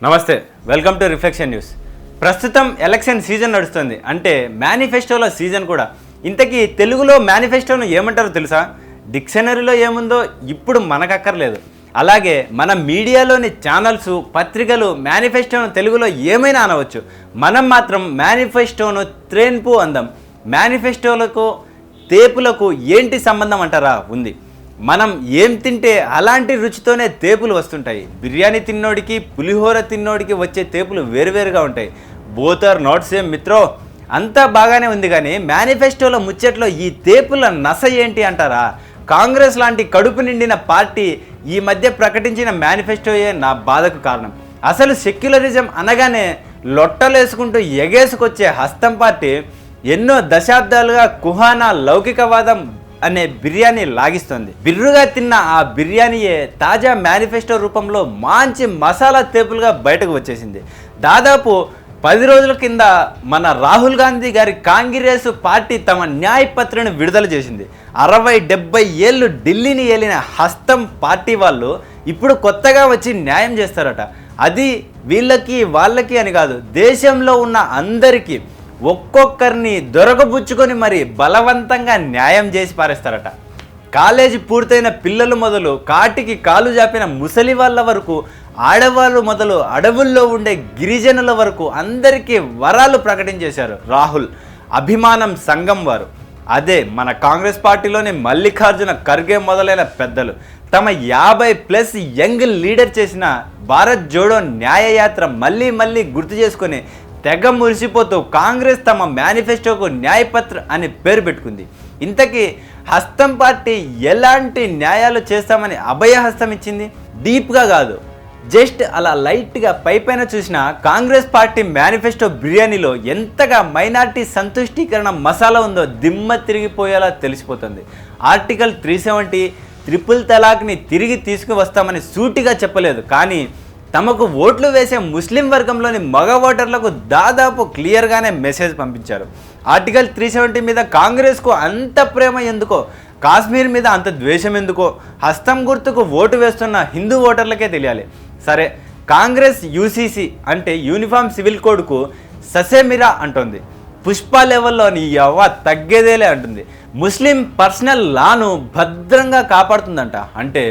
నమస్తే, welcome to reflection news. ప్రస్తుతం election season నడుస్తుంది, అంటే మేనిఫెస్టోల సీజన్ కూడా. ఇంతకీ తెలుగులో మేనిఫెస్టోను ఏమంటారో తెలుసా? డిక్షనరీలో ఏముందో ఇప్పుడు మనకక్కర్లేదు. అలాగే మన మీడియాలోని ఛానల్స్, పత్రికలు మేనిఫెస్టోను తెలుగులో ఏమైనా అనవచ్చు. మనం మాత్రం మేనిఫెస్టోను త్రేన్పు అందాం. మేనిఫెస్టోలకు తేపులకు ఏంటి సంబంధం అంటారా? ఉంది. మనం ఏం తింటే అలాంటి రుచితోనే తేపులు వస్తుంటాయి. బిర్యానీ తిన్నోడికి, పులిహోర తిన్నోడికి వచ్చే తేపులు వేరువేరుగా ఉంటాయి. బోత్ ఆర్ నాట్ సేమ్ మిత్రో. అంతా బాగానే ఉంది, కానీ మేనిఫెస్టోలో ముచ్చట్లో ఈ తేపుల నస ఏంటి అంటారా? కాంగ్రెస్ లాంటి కడుపు నిండిన పార్టీ ఈ మధ్య ప్రకటించిన మేనిఫెస్టోయే నా బాధకు కారణం. అసలు సెక్యులరిజం అనగానే లొట్టలేసుకుంటూ ఎగేసుకొచ్చే హస్తం పార్టీ ఎన్నో దశాబ్దాలుగా కుహానా లౌకికవాదం అనే బిర్యానీ లాగిస్తుంది. బిర్రుగా తిన్న ఆ బిర్యానీయే తాజా మేనిఫెస్టో రూపంలో మంచి మసాలా తేపులుగా బయటకు వచ్చేసింది. దాదాపు 10 రోజుల కింద మన రాహుల్ గాంధీ గారి కాంగ్రెస్ పార్టీ తమ న్యాయపత్రికను విడుదల చేసింది. 60-70 ఏళ్ళు ఢిల్లీని ఏలిన హస్తం పార్టీ వాళ్ళు ఇప్పుడు కొత్తగా వచ్చి న్యాయం చేస్తారట. అది వీళ్ళకి వాళ్ళకి అని కాదు, దేశంలో ఉన్న అందరికీ ఒక్కొక్కరిని దొరకబుచ్చుకొని మరి బలవంతంగా న్యాయం చేసి పారేస్తారట. కాలేజీ పూర్తయిన పిల్లలు మొదలు కాటికి కాలు జాపిన ముసలి వాళ్ళ వరకు, ఆడవాళ్ళు మొదలు అడవుల్లో ఉండే గిరిజనుల వరకు అందరికీ వరాలు ప్రకటించేశారు రాహుల్ అభిమానం సంఘం వారు. అదే మన కాంగ్రెస్ పార్టీలోని మల్లికార్జున ఖర్గే మొదలైన పెద్దలు తమ 50+ యంగ్ లీడర్ చేసిన భారత్ జోడో న్యాయయాత్ర మళ్ళీ మళ్ళీ గుర్తు చేసుకొని తెగ మురిసిపోతూ కాంగ్రెస్ తమ మేనిఫెస్టోకు న్యాయపత్ర అని పేరు పెట్టుకుంది. ఇంతకీ హస్తం పార్టీ ఎలాంటి న్యాయాలు చేస్తామని అభయహస్తం ఇచ్చింది? డీప్గా కాదు, జస్ట్ అలా లైట్గా పైపైన చూసిన కాంగ్రెస్ పార్టీ మేనిఫెస్టో బిర్యానీలో ఎంతగా మైనార్టీ సంతుష్టీకరణ మసాలా ఉందో దిమ్మ తిరిగిపోయేలా తెలిసిపోతుంది. ఆర్టికల్ 370 ట్రిపుల్ తలాక్ని తిరిగి తీసుకువస్తామని సూటిగా చెప్పలేదు, కానీ తమకు ఓట్లు వేసే ముస్లిం వర్గంలోని మగ ఓటర్లకు దాదాపు క్లియర్గానే మెసేజ్ పంపించారు. ఆర్టికల్ 370 మీద కాంగ్రెస్కు అంత ప్రేమ ఎందుకో, కాశ్మీర్ మీద అంత ద్వేషం ఎందుకో హస్తం గుర్తుకు ఓటు వేస్తున్న హిందూ ఓటర్లకే తెలియాలి. సరే, కాంగ్రెస్ యూసీసీ అంటే యూనిఫామ్ సివిల్ కోడ్కు ససేమిరా అంటుంది. పుష్ప లెవెల్లో నీ యవ్వ తగ్గేదేలే అంటుంది. ముస్లిం పర్సనల్ లాను భద్రంగా కాపాడుతుందంట. అంటే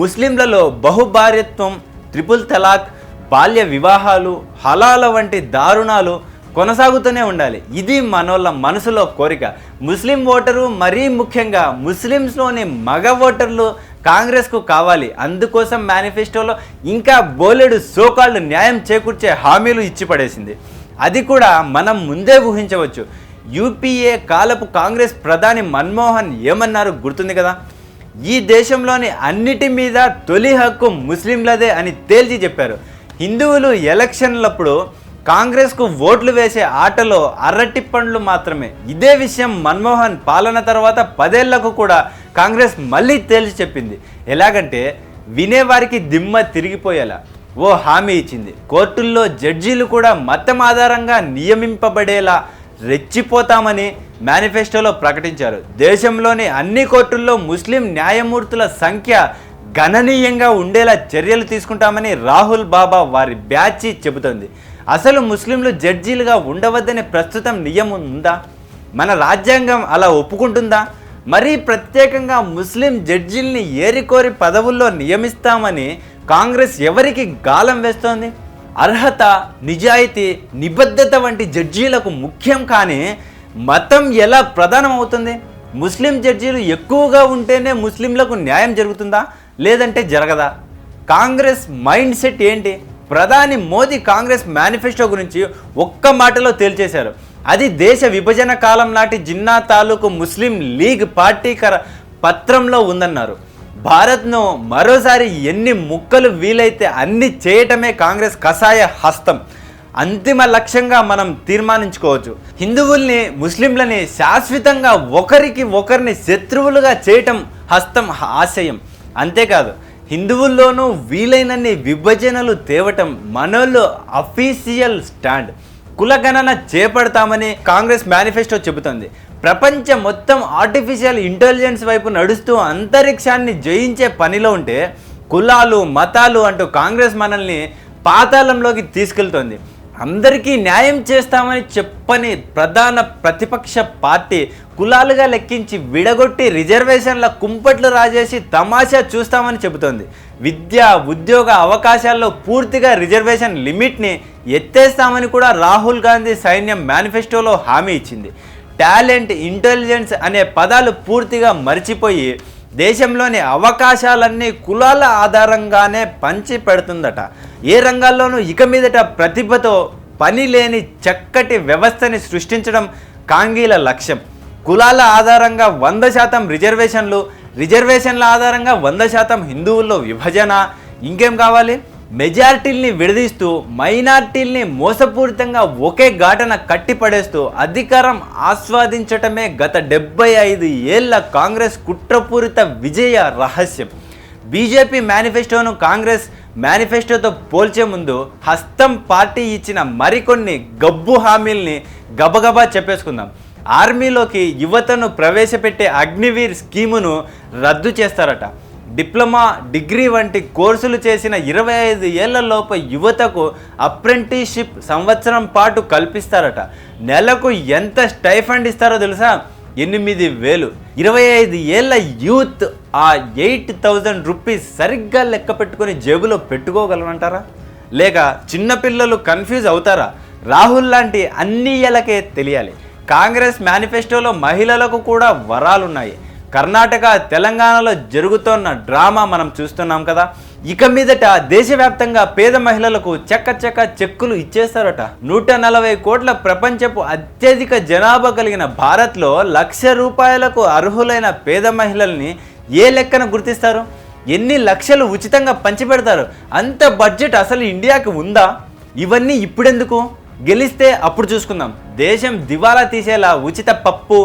ముస్లింలలో బహుభార్యత్వం, ట్రిపుల్ తలాక్, బాల్య వివాహాలు, హలాల వంటి దారుణాలు కొనసాగుతూనే ఉండాలి. ఇది మనోళ్ళ మనసులో కోరిక. ముస్లిం ఓటరు, మరీ ముఖ్యంగా ముస్లిమ్స్లోని మగ ఓటర్లు కాంగ్రెస్కు కావాలి. అందుకోసం మేనిఫెస్టోలో ఇంకా బోలెడు సోకాళ్ళు న్యాయం చేకూర్చే హామీలు ఇచ్చి పడేసింది. అది కూడా మనం ముందే ఊహించవచ్చు. యూపీఏ కాలపు కాంగ్రెస్ ప్రధాని మన్మోహన్ ఏమన్నారు గుర్తుంది కదా? ఈ దేశంలోని అన్నిటి మీద తొలి హక్కు ముస్లింలదే అని తేల్చి చెప్పారు. హిందువులు ఎలక్షన్లప్పుడు కాంగ్రెస్కు ఓట్లు వేసే ఆటలో అరటి పండ్లు మాత్రమే. ఇదే విషయం మన్మోహన్ పాలన తర్వాత 10 ఏళ్లకు కూడా కాంగ్రెస్ మళ్ళీ తేల్చి చెప్పింది. ఎలాగంటే వినేవారికి దిమ్మ తిరిగిపోయేలా ఓ హామీ ఇచ్చింది. కోర్టుల్లో జడ్జీలు కూడా మతం ఆధారంగా నియమింపబడేలా రెచ్చిపోతామని మేనిఫెస్టోలో ప్రకటించారు. దేశంలోని అన్ని కోర్టుల్లో ముస్లిం న్యాయమూర్తుల సంఖ్య గణనీయంగా ఉండేలా చర్యలు తీసుకుంటామని రాహుల్ బాబా వారి బ్యాచ్ చెబుతోంది. అసలు ముస్లింలు జడ్జీలుగా ఉండవద్దనే ప్రస్తుతం నియమం ఉందా? మన రాజ్యాంగం అలా ఒప్పుకుంటుందా? మరీ ప్రత్యేకంగా ముస్లిం జడ్జీల్ని ఏరికోరి పదవుల్లో నియమిస్తామని కాంగ్రెస్ ఎవరికి గాలం వేస్తోంది? అర్హత, నిజాయితీ, నిబద్ధత వంటి జడ్జీలకు ముఖ్యం, కానీ మతం ఎలా ప్రధానం అవుతుంది? ముస్లిం జడ్జీలు ఎక్కువగా ఉంటేనే ముస్లింలకు న్యాయం జరుగుతుందా, లేదంటే జరగదా? కాంగ్రెస్ మైండ్ సెట్ ఏంటి? ప్రధాని మోదీ కాంగ్రెస్ మేనిఫెస్టో గురించి ఒక్క మాటలో తేల్చేశారు. అది దేశ విభజన కాలం నాటి జిన్నా తాలూకు ముస్లిం లీగ్ పార్టీకర పత్రంలో ఉందన్నారు. భారత్ను మరోసారి ఎన్ని ముక్కలు వీలైతే అన్ని చేయటమే కాంగ్రెస్ కషాయ హస్తం అంతిమ లక్ష్యంగా మనం తీర్మానించుకోవచ్చు. హిందువుల్ని, ముస్లింలని శాశ్వతంగా ఒకరిని శత్రువులుగా చేయటం హస్తం ఆశయం. అంతేకాదు, హిందువుల్లోనూ వీలైనన్ని విభజనలు తేవటం మనోళ్ళు అఫీషియల్ స్టాండ్. కులగణన చేపడతామని కాంగ్రెస్ మేనిఫెస్టో చెబుతోంది. ప్రపంచం మొత్తం ఆర్టిఫిషియల్ ఇంటెలిజెన్స్ వైపు నడుస్తూ అంతరిక్షాన్ని జయించే పనిలో ఉంటే కులాలు, మతాలు అంటూ కాంగ్రెస్ మనల్ని పాతాళంలోకి తీసుకెళ్తోంది. అందరికీ న్యాయం చేస్తామని చెప్పని ప్రధాన ప్రతిపక్ష పార్టీ కులాలుగా లెక్కించి విడగొట్టి రిజర్వేషన్ల కుంపట్లు రాజేసి తమాషా చూస్తామని చెబుతోంది. విద్య ఉద్యోగ అవకాశాల్లో పూర్తిగా రిజర్వేషన్ లిమిట్ని ఎత్తేస్తామని కూడా రాహుల్ గాంధీ సైన్యం మేనిఫెస్టోలో హామీ ఇచ్చింది. టాలెంట్, ఇంటెలిజెన్స్ అనే పదాలు పూర్తిగా మర్చిపోయి దేశంలోని అవకాశాలన్నీ కులాల ఆధారంగానే పంచి పెడుతుందట. ఏ రంగాల్లోనూ ఇక మీదట ప్రతిభతో పని లేని చక్కటి వ్యవస్థని సృష్టించడం కాంగీల లక్ష్యం. కులాల ఆధారంగా 100% రిజర్వేషన్లు, రిజర్వేషన్ల ఆధారంగా 100% హిందువుల్లో విభజన, ఇంకేం కావాలి? మెజారిటీల్ని విడదీస్తూ మైనార్టీల్ని మోసపూరితంగా ఒకే ఘాటన కట్టిపడేస్తూ అధికారం ఆస్వాదించటమే గత 75 ఏళ్ల కాంగ్రెస్ కుట్రపూరిత విజయ రహస్యం. బీజేపీ మేనిఫెస్టోను కాంగ్రెస్ మేనిఫెస్టోతో పోల్చే ముందు హస్తం పార్టీ ఇచ్చిన మరికొన్ని గబ్బు హామీల్ని గబగబా చెప్పేసుకుందాం. ఆర్మీలోకి యువతను ప్రవేశపెట్టే అగ్నివీర్ స్కీమును రద్దు చేస్తారట. డిప్లొమా, డిగ్రీ వంటి కోర్సులు చేసిన 25 ఏళ్లలోపు యువతకు అప్రెంటిస్షిప్ సంవత్సరం పాటు కల్పిస్తారట. నెలకు ఎంత స్టైఫండ్ ఇస్తారో తెలుసా? 8,000. 25 ఏళ్ల యూత్ ఆ 8,000 రూపీస్ సరిగ్గా లెక్క పెట్టుకొని జేబులో పెట్టుకోగలనంటారా? లేక చిన్నపిల్లలు కన్ఫ్యూజ్ అవుతారా? రాహుల్ లాంటి అన్నీయలకే తెలియాలి. కాంగ్రెస్ మేనిఫెస్టోలో మహిళలకు కూడా వరాలున్నాయి. కర్ణాటక, తెలంగాణలో జరుగుతున్న డ్రామా మనం చూస్తున్నాం కదా. ఇక మీదట దేశవ్యాప్తంగా పేద మహిళలకు చక్క చెక్కులు ఇచ్చేస్తారట. 140 కోట్ల ప్రపంచపు అత్యధిక జనాభా కలిగిన భారత్లో ₹1,00,000 అర్హులైన పేద మహిళల్ని ఏ లెక్కన గుర్తిస్తారు? ఎన్ని లక్షలు ఉచితంగా పంచిపెడతారు? అంత బడ్జెట్ అసలు ఇండియాకి ఉందా? ఇవన్నీ ఇప్పుడెందుకు? గెలిస్తే అప్పుడు చూసుకుందాం. దేశం దివాలా తీసేలా ఉచిత పప్పు,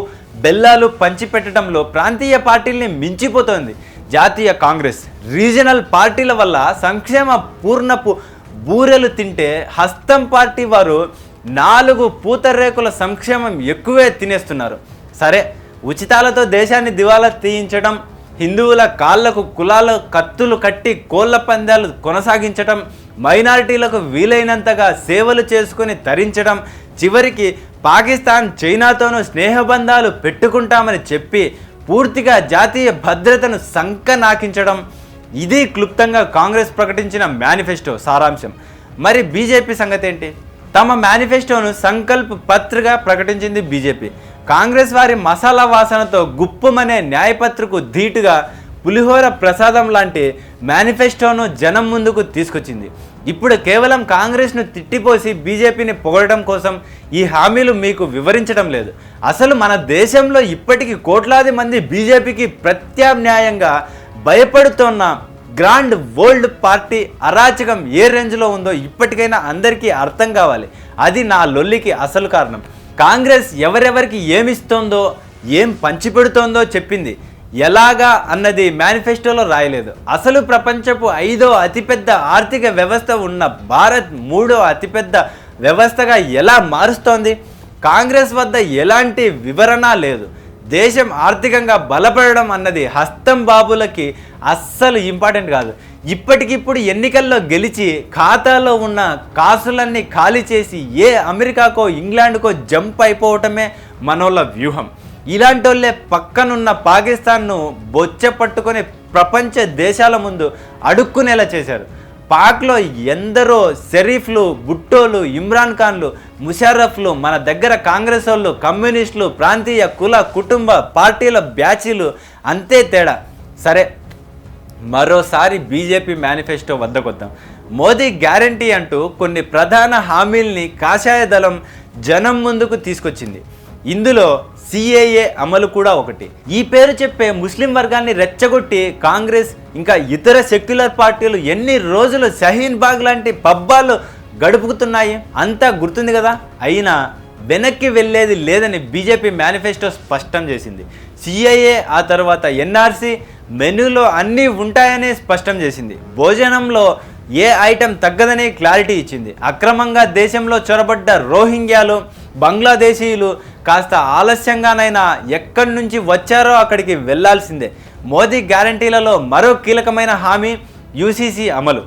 బెల్లాలు పంచిపెట్టడంలో ప్రాంతీయ పార్టీల్ని మించిపోతోంది జాతీయ కాంగ్రెస్. రీజనల్ పార్టీల వల్ల సంక్షేమ పూర్ణపు బూరెలు తింటే హస్తం పార్టీ వారు 4 పూతరేకుల సంక్షేమం ఎక్కువే తినేస్తున్నారు. సరే, ఉచితాలతో దేశాన్ని దివాలా తీయించడం, హిందువుల కాళ్లకు కులాల కత్తులు కట్టి కోళ్ల పందాలు కొనసాగించడం, మైనారిటీలకు వీలైనంతగా సేవలు చేసుకుని తరించడం, చివరికి పాకిస్తాన్, చైనాతోనూ స్నేహబంధాలు పెట్టుకుంటామని చెప్పి పూర్తిగా జాతీయ భద్రతను సంకనాకించడం, ఇది క్లుప్తంగా కాంగ్రెస్ ప్రకటించిన మేనిఫెస్టో సారాంశం. మరి బీజేపీ సంగతి ఏంటి? తమ మేనిఫెస్టోను సంకల్ప్ పత్రిగా ప్రకటించింది బీజేపీ. కాంగ్రెస్ వారి మసాలా వాసనతో గుప్పమనే న్యాయపత్రకు ధీటుగా పులిహోర ప్రసాదం లాంటి మేనిఫెస్టోను జనం ముందుకు తీసుకొచ్చింది. ఇప్పుడు కేవలం కాంగ్రెస్ను తిట్టిపోసి బీజేపీని పొగడడం కోసం ఈ హామీలు మీకు వివరించడం లేదు. అసలు మన దేశంలో ఇప్పటికీ కోట్లాది మంది బీజేపీకి ప్రత్యామ్నాయంగా భయపడుతున్న గ్రాండ్ వరల్డ్ పార్టీ అరాచకం ఏ రేంజ్లో ఉందో ఇప్పటికైనా అందరికీ అర్థం కావాలి. అది నా లొల్లికి అసలు కారణం. కాంగ్రెస్ ఎవరెవరికి ఏమిస్తోందో, ఏం పంచిపెడుతోందో చెప్పింది. ఎలాగా అన్నది మేనిఫెస్టోలో రాయలేదు. అసలు ప్రపంచపు 5వ అతిపెద్ద ఆర్థిక వ్యవస్థ ఉన్న భారత్ 3వ అతిపెద్ద వ్యవస్థగా ఎలా మారుస్తోంది? కాంగ్రెస్ వద్ద ఎలాంటి వివరణ లేదు. దేశం ఆర్థికంగా బలపడడం అన్నది హస్తం బాబులకి అస్సలు ఇంపార్టెంట్ కాదు. ఇప్పటికిప్పుడు ఎన్నికల్లో గెలిచి ఖాతాలో ఉన్న కాసులన్నీ ఖాళీ చేసి ఏ అమెరికాకో ఇంగ్లాండ్కో జంప్ అయిపోవటమే మనోళ్ళ వ్యూహం. ఇలాంటి వాళ్ళే పక్కనున్న పాకిస్తాన్ను బొచ్చ పట్టుకొని ప్రపంచ దేశాల ముందు అడుక్కునేలా చేశారు. పాక్లో ఎందరో షరీఫ్లు, భుట్టోలు, ఇమ్రాన్ ఖాన్లు, ముషర్రఫ్లు, మన దగ్గర కాంగ్రెస్ వాళ్ళు, కమ్యూనిస్టులు, ప్రాంతీయ కుల కుటుంబ పార్టీల బ్యాచీలు, అంతే తేడా. సరే, మరోసారి బీజేపీ మేనిఫెస్టో వద్దకొద్దాం. మోదీ గ్యారంటీ అంటూ కొన్ని ప్రధాన హామీల్ని కాషాయ దళం జనం ముందుకు తీసుకొచ్చింది. ఇందులో సిఏఏ అమలు కూడా ఒకటి. ఈ పేరు చెప్పే ముస్లిం వర్గాన్ని రెచ్చగొట్టి కాంగ్రెస్ ఇంకా ఇతర సెక్యులర్ పార్టీలు ఎన్ని రోజులు షహీన్ బాగ్ లాంటి పబ్బాలు గడుపుతున్నాయి అంతా గుర్తుంది కదా. అయినా వెనక్కి వెళ్ళేది లేదని బీజేపీ మేనిఫెస్టో స్పష్టం చేసింది. సిఏఏ, ఆ తర్వాత ఎన్ఆర్సీ, మెనూలో అన్నీ ఉంటాయని స్పష్టం చేసింది. భోజనంలో ఏ ఐటెం తగ్గదని క్లారిటీ ఇచ్చింది. అక్రమంగా దేశంలో చొరబడ్డ రోహింగ్యాలు, బంగ్లాదేశీయులు కాస్త ఆలస్యంగానైనా ఎక్కడి నుంచి వచ్చారో అక్కడికి వెళ్లాల్సిందే. మోదీ గ్యారంటీలలో మరో కీలకమైన హామీ యూసీసీ అమలు.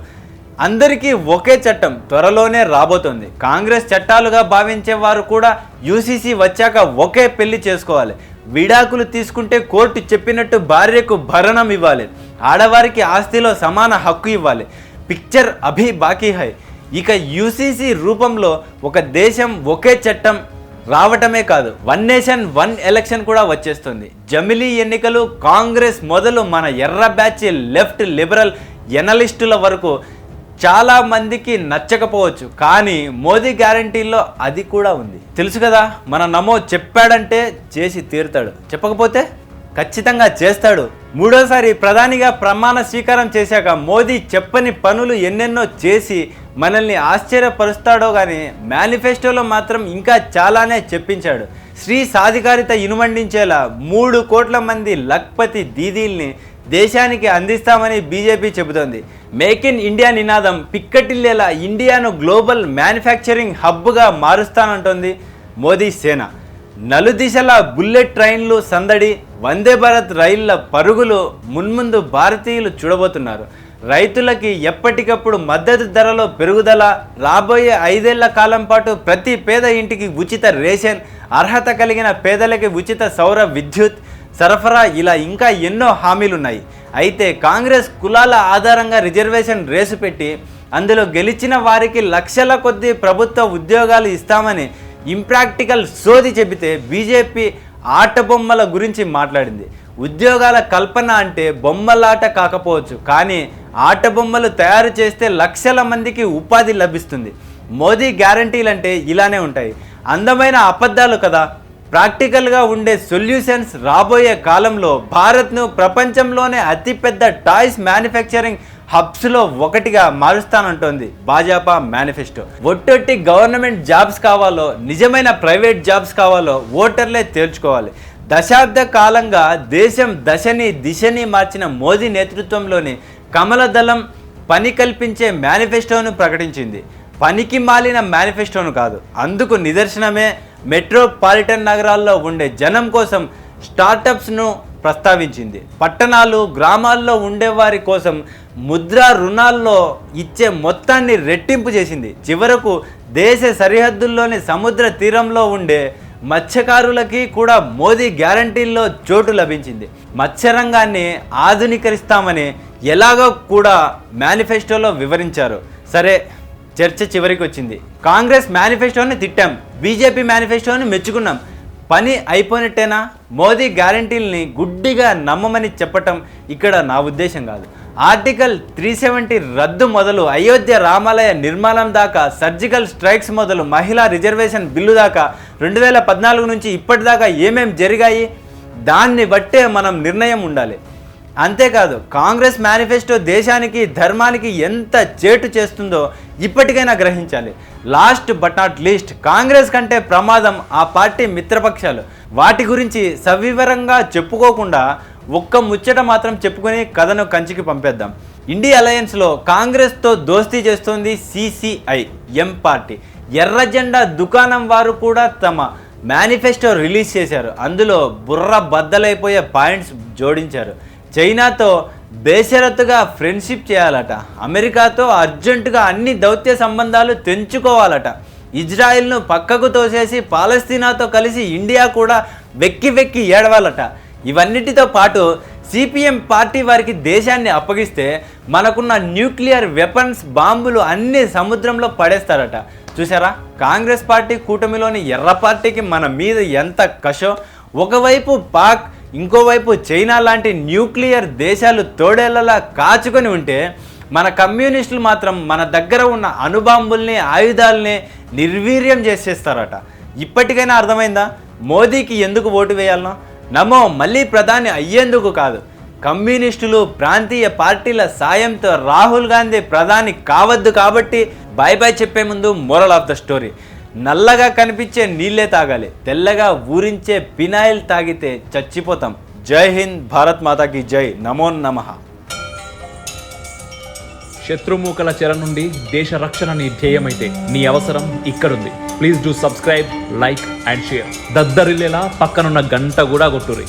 అందరికీ ఒకే చట్టం త్వరలోనే రాబోతోంది. కాంగ్రెస్ చట్టాలుగా భావించే వారు కూడా యూసీసీ వచ్చాక ఒకే పెళ్లి చేసుకోవాలి. విడాకులు తీసుకుంటే కోర్టు చెప్పినట్టు భార్యకు భరణం ఇవ్వాలి. ఆడవారికి ఆస్తిలో సమాన హక్కు ఇవ్వాలి. పిక్చర్ అభి బాకీ హై. ఇక యూసీసీ రూపంలో ఒక దేశం ఒకే చట్టం రావటమే కాదు, వన్ నేషన్ వన్ ఎలక్షన్ కూడా వచ్చేస్తుంది. జమిలీ ఎన్నికలు కాంగ్రెస్ మొదలు మన ఎర్ర బ్యాచ్ లెఫ్ట్ లిబరల్ ఎనలిస్టుల వరకు చాలా మందికి నచ్చకపోవచ్చు, కానీ మోదీ గ్యారంటీల్లో అది కూడా ఉంది. తెలుసు కదా, మన నమో చెప్పాడంటే చేసి తీరుతాడు, చెప్పకపోతే ఖచ్చితంగా చేస్తాడు. మూడోసారి ప్రధానిగా ప్రమాణ స్వీకారం చేశాక మోదీ చెప్పని పనులు ఎన్నెన్నో చేసి మనల్ని ఆశ్చర్యపరుస్తాడో కానీ మేనిఫెస్టోలో మాత్రం ఇంకా చాలానే చెప్పించాడు. స్త్రీ సాధికారిత ఇనుమండించేలా 3 కోట్ల మంది లఖ్పతి దీదీల్ని దేశానికి అందిస్తామని బీజేపీ చెబుతోంది. మేక్ ఇన్ ఇండియా నినాదం పిక్కటిల్లేలా ఇండియాను గ్లోబల్ మ్యానుఫ్యాక్చరింగ్ హబ్గా మారుస్తానంటోంది మోదీ సేన. నలుదిశల బుల్లెట్ ట్రైన్లు సందడి, వందే భారత్ రైళ్ల పరుగులు మున్ముందు భారతీయులు చూడబోతున్నారు. రైతులకి ఎప్పటికప్పుడు మద్దతు ధరలో పెరుగుదల, రాబోయే 5 ఏళ్ల కాలం పాటు ప్రతి పేద ఇంటికి ఉచిత రేషన్, అర్హత కలిగిన పేదలకి ఉచిత సౌర విద్యుత్ సరఫరా, ఇలా ఇంకా ఎన్నో హామీలున్నాయి. అయితే కాంగ్రెస్ కులాల ఆధారంగా రిజర్వేషన్ రేసు పెట్టి అందులో గెలిచిన వారికి లక్షల కొద్దీ ప్రభుత్వ ఉద్యోగాలు ఇస్తామని ఇంప్రాక్టికల్ సోది చెబితే బీజేపీ ఆట బొమ్మల గురించి మాట్లాడింది. ఉద్యోగాల కల్పన అంటే బొమ్మలాట కాకపోవచ్చు, కానీ ఆట బొమ్మలు తయారు చేస్తే లక్షల మందికి ఉపాధి లభిస్తుంది. మోదీ గ్యారంటీలంటే ఇలానే ఉంటాయి, అందమైన అబద్ధాలు కదా. ప్రాక్టికల్గా ఉండే సొల్యూషన్స్ రాబోయే కాలంలో భారత్ను ప్రపంచంలోనే అతిపెద్ద టాయ్స్ మ్యానుఫ్యాక్చరింగ్ హబ్స్లో ఒకటిగా మారుస్తానంటోంది భాజపా మేనిఫెస్టో. ఒట్టొట్టి గవర్నమెంట్ జాబ్స్ కావాలో నిజమైన ప్రైవేట్ జాబ్స్ కావాలో ఓటర్లే తేల్చుకోవాలి. దశాబ్ద కాలంగా దేశం దశని దిశని మార్చిన మోదీ నేతృత్వంలోని కమల దళం పని కల్పించే మేనిఫెస్టోను ప్రకటించింది. పనికి మాలిన మేనిఫెస్టోను కాదు. అందుకు నిదర్శనమే మెట్రోపాలిటన్ నగరాల్లో ఉండే జనం కోసం స్టార్టప్స్ను ప్రస్తావించింది. పట్టణాలు గ్రామాల్లో ఉండేవారి కోసం ముద్రా రుణాల్లో ఇచ్చే మొత్తాన్ని రెట్టింపు చేసింది. చివరకు దేశ సరిహద్దుల్లోని సముద్ర తీరంలో ఉండే మత్స్యకారులకి కూడా మోదీ గ్యారంటీల్లో చోటు లభించింది. మత్స్యరంగాన్ని ఆధునీకరిస్తామని ఎలాగో కూడా మేనిఫెస్టోలో వివరించారు. సరే, చర్చ చివరికి వచ్చింది. కాంగ్రెస్ మేనిఫెస్టోని తిట్టాం, బీజేపీ మేనిఫెస్టోని మెచ్చుకున్నాం. పని అయిపోయినట్టేనా? మోదీ గ్యారంటీల్ని గుడ్డిగా నమ్మమని చెప్పటం ఇక్కడ నా ఉద్దేశం కాదు. ఆర్టికల్ 370 రద్దు మొదలు అయోధ్య రామాలయ నిర్మాణం దాకా, సర్జికల్ స్ట్రైక్స్ మొదలు మహిళా రిజర్వేషన్ బిల్లు దాకా 2014 నుంచి ఇప్పటిదాకా ఏమేం జరిగాయి దాన్ని బట్టే మనం నిర్ణయం ఉండాలి. అంతేకాదు, కాంగ్రెస్ మేనిఫెస్టో దేశానికి ధర్మానికి ఎంత చేటు చేస్తుందో ఇప్పటికైనా గ్రహించాలి. Last but not least, Congress కంటే ప్రమాదం ఆ పార్టీ మిత్రపక్షాలు. వాటి గురించి సవివరంగా చెప్పుకోకుండా ఒక్క ముచ్చట మాత్రం చెప్పుకొని కథను కంచికి పంపేద్దాం. ఇండియా అలయన్స్లో కాంగ్రెస్తో దోస్తీ చేస్తోంది సిసిఐ ఎం పార్టీ. ఎర్ర జెండా దుకాణం వారు కూడా తమ మేనిఫెస్టో రిలీజ్ చేశారు. అందులో బుర్ర బద్దలైపోయే పాయింట్స్ జోడించారు. చైనాతో బేషరతుగా ఫ్రెండ్షిప్ చేయాలట, అమెరికాతో అర్జెంటుగా అన్ని దౌత్య సంబంధాలు తెంచుకోవాలట, ఇజ్రాయిల్ను పక్కకు తోసేసి పాలస్తీనాతో కలిసి ఇండియా కూడా వెక్కి వెక్కి ఏడవాలట. ఇవన్నిటితో పాటు సిపిఎం పార్టీ వారికి దేశాన్ని అప్పగిస్తే మనకున్న న్యూక్లియర్ వెపన్స్ బాంబులు అన్ని సముద్రంలో పడేస్తారట. చూసారా, కాంగ్రెస్ పార్టీ కూటమిలోని ఎర్ర పార్టీకి మన మీద ఎంత కషో. ఒకవైపు పాక్, ఇంకోవైపు చైనా లాంటి న్యూక్లియర్ దేశాలు తోడేళ్లలా కాచుకొని ఉంటే మన కమ్యూనిస్టులు మాత్రం మన దగ్గర ఉన్న అణుబాంబుల్ని ఆయుధాలని నిర్వీర్యం చేసేస్తారట. ఇప్పటికైనా అర్థమైందా మోదీకి ఎందుకు ఓటు వేయాలనో? నమో మళ్ళీ ప్రధాని అయ్యేందుకు కాదు, కమ్యూనిస్టులు ప్రాంతీయ పార్టీల సాయంతో రాహుల్ గాంధీ ప్రధాని కావద్దు. కాబట్టి బాయ్ బాయ్ చెప్పే ముందు మోరల్ ఆఫ్ ద స్టోరీ, నల్లగా కనిపించే నీళ్ళే తాగాలి, తెల్లగా ఊరించే పినాయిల్ తాగితే చచ్చిపోతాం. జై హింద్, భారత్ మాతాకి జై, నమో నమః. శత్రుమూకల చెర నుండి దేశ రక్షణ నీ ధ్యేయమైతే నీ అవసరం ఇక్కడుంది. Please do subscribe, like and share. దద్దరిల్లేలా పక్కనున్న గంట కూడా కొట్టుర్రి.